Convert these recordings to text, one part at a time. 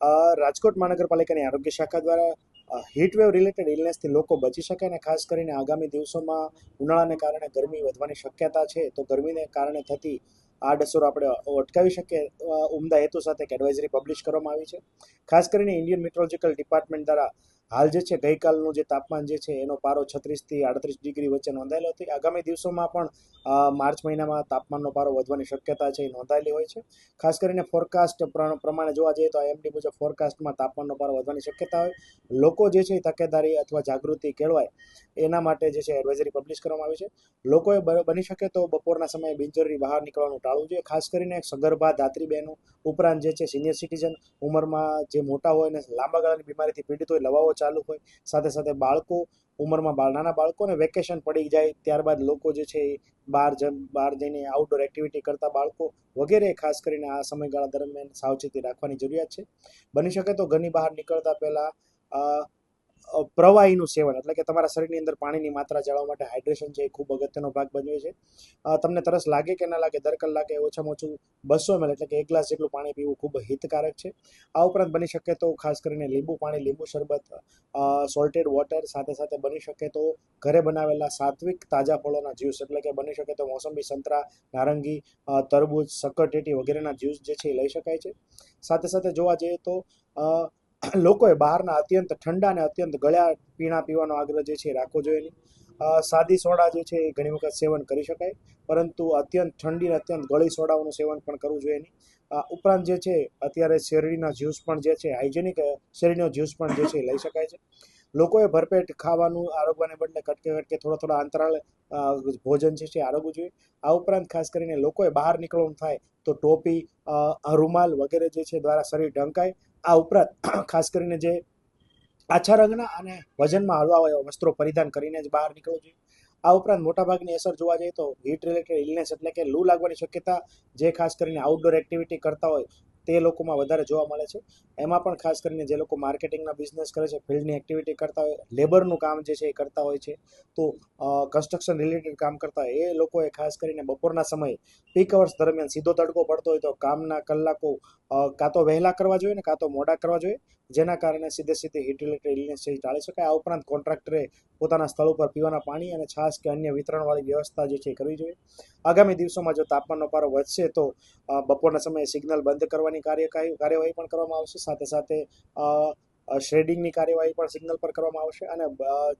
રાજકોટ મહાનગરપાલિકાની આરોગ્ય શાખા દ્વારા હીટવેવ રિલેટેડ ઇલનેસથી લોકો બચી શકે અને ખાસ કરીને આગામી દિવસોમાં ઉનાળાને કારણે ગરમી વધવાની શક્યતા છે, તો ગરમીને કારણે થતી આડઅસરો આપણે અટકાવી શકીએ ઉમદા હેતુ સાથે એક એડવાઇઝરી પબ્લિશ કરવામાં આવી છે. ખાસ કરીને ઇન્ડિયન મેટ્રોલોજીકલ ડિપાર્ટમેન્ટ દ્વારા હાલ જે છે ગઈકાલનું જે તાપમાન જે છે એનો પારો 36 થી 38 ડિગ્રી વચ્ચે નોંધાયેલો હતો. આગામી દિવસોમાં પણ માર્ચ મહિનામાં તાપમાનનો પારો વધવાની શક્યતા છે એ નોંધાયેલી હોય છે. ખાસ કરીને ફોરકાસ્ટ પ્રમાણે જોવા જઈએ તો આઈએમડી મુજબ ફોરકાસ્ટમાં તાપમાનનો પારો વધવાની શક્યતા હોય. લોકો જે છે એ તકેદારી અથવા જાગૃતિ કેળવાય એના માટે જે છે એડવાઇઝરી પબ્લિશ કરવામાં આવી છે. લોકોએ બની શકે તો બપોરના સમયે બિનજરૂરી બહાર નીકળવાનું ટાળવું જોઈએ. ખાસ કરીને સગર્ભા ધાત્રી બહેનો ઉપરાંત જે છે સિનિયર સિટીઝન ઉંમરમાં જે મોટા હોય અને લાંબા ગાળાની બીમારીથી પીડિત હોય, લવાઓ ચાલુ હોય, સાથે સાથે બાળકો ઉંમરમાં નાના બાળકોને વેકેશન પડી જાય ત્યારબાદ લોકો જે છે એ બહાર જઈને આઉટડોર એક્ટિવિટી કરતા બાળકો વગેરે ખાસ કરીને આ સમયગાળા દરમિયાન સાવચેતી રાખવાની જરૂરિયાત છે. બની શકે તો ઘરની બહાર નીકળતા પહેલા પ્રવાહીનું સેવન એટલે કે તમારા શરીરની અંદર પાણીની માત્રા જાળવવા માટે હાઇડ્રેશન છે એ ખૂબ અગત્યનો ભાગ ભજવે છે. તમને તરસ લાગે કે ના લાગે દર કલાકે ઓછામાં ઓછું 200 ml એટલે કે 1 ગ્લાસ જેટલું પાણી પીવું ખૂબ હિતકારક છે. આ ઉપરાંત બની શકે તો ખાસ કરીને લીંબુ પાણી, લીંબુ શરબત, સોલ્ટેડ વોટર, સાથે સાથે બની શકે તો ઘરે બનાવેલા સાત્વિક તાજા ફળોના જ્યુસ એટલે કે બની શકે તો મોસંબી, સંતરા, નારંગી, તરબૂચ, શક્કરટેટી વગેરેના જ્યુસ જે છે એ લઈ શકાય છે. સાથે સાથે જોવા જઈએ તો લોકોએ બહારના અત્યંત ઠંડા અને અત્યંત ગળ્યા પીણા પીવાનો આગ્રહ જે છે એ રાખવો જોઈએ નહીં. સાદી સોડા જે છે એ ઘણી વખત સેવન કરી શકાય, પરંતુ અત્યંત ઠંડી અને અત્યંત ગળી સોડાઓનું સેવન પણ કરવું જોઈએ નહીં. ઉપરાંત જે છે અત્યારે શેરડીના જ્યુસ પણ જે છે હાઇજેનિક શેરડીનો જ્યુસ પણ જે છે એ લઈ શકાય છે. લોકોએ ભરપેટ ખાવાનું આરોગવાને બદલે કટકે થોડા અંતરાલે ભોજન જે છે આરોગવું જોઈએ. આ ઉપરાંત ખાસ કરીને લોકોએ બહાર નીકળવાનું થાય તો ટોપી, રૂમાલ વગેરે જે છે દ્વારા શરીર ઢંકાય. આ ઉપરાંત ખાસ કરીને જે આછા રંગના અને વજનમાં હળવા હોય એવા વસ્ત્રો પરિધાન કરીને જ બહાર નીકળવું જોઈએ. આ ઉપરાંત મોટાભાગની અસર જોવા જઈએ તો હીટ રિલેટેડ ઇલનેસ એટલે કે લૂ લાગવાની શક્યતા જે ખાસ કરીને આઉટડોર એક્ટિવિટી કરતા હોય તે લોકોમાં વધારે જોવા મળે છે. એમાં પણ ખાસ કરીને જે લોકો માર્કેટિંગના બિઝનેસ કરે છે, ફિલ્ડની એક્ટિવિટી કરતા હોય, લેબરનું કામ જે છે એ કરતા હોય છે, તો કન્સ્ટ્રક્શન રિલેટેડ કામ કરતા હોય એ લોકોએ ખાસ કરીને બપોરના સમયે પીક અવર્સ દરમિયાન સીધો તડકો પડતો હોય તો કામના કલાકો કાં તો વહેલા કરવા જોઈએ ને કાં તો મોડા કરવા જોઈએ, જેના કારણે સીધી હીટ રિલેટેડ ઇલનેસ છે એ ટાળી શકાય. આ ઉપરાંત કોન્ટ્રાક્ટરે પોતાના સ્થળ ઉપર પીવાના પાણી અને છાશ કે અન્ય વિતરણવાળી વ્યવસ્થા જે છે એ કરવી જોઈએ. આગામી દિવસોમાં જો તાપમાનનો પારો વધશે તો બપોરના સમયે સિગ્નલ બંધ કરવાની કાર્યવાહી પણ કરવામાં આવશે. સાથે સાથે શેડિંગની કાર્યવાહી પણ સિગ્નલ પર કરવામાં આવશે અને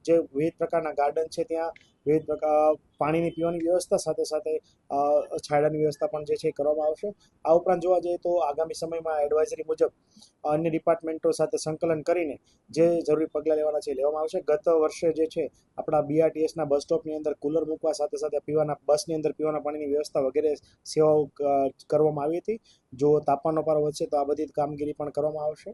જે વિવિધ પ્રકારના ગાર્ડન છે ત્યાં વિવિધ પ્રકાર પાણીની પીવાની વ્યવસ્થા સાથે સાથે છાંયડાની વ્યવસ્થા પણ જે છે એ કરવામાં આવશે. આ ઉપરાંત જોવા જઈએ તો આગામી સમયમાં એડવાઇઝરી મુજબ અન્ય ડિપાર્ટમેન્ટો સાથે સંકલન કરીને જે જરૂરી પગલાં લેવાના છે લેવામાં આવશે. ગત વર્ષે જે છે આપણા બીઆરટીએસના બસ સ્ટોપની અંદર કુલર મૂકવા સાથે સાથે બસની અંદર પીવાના પાણીની વ્યવસ્થા વગેરે સેવાઓ કરવામાં આવી હતી. જો તાપમાનનો પારો વધશે તો આ બધી કામગીરી પણ કરવામાં આવશે.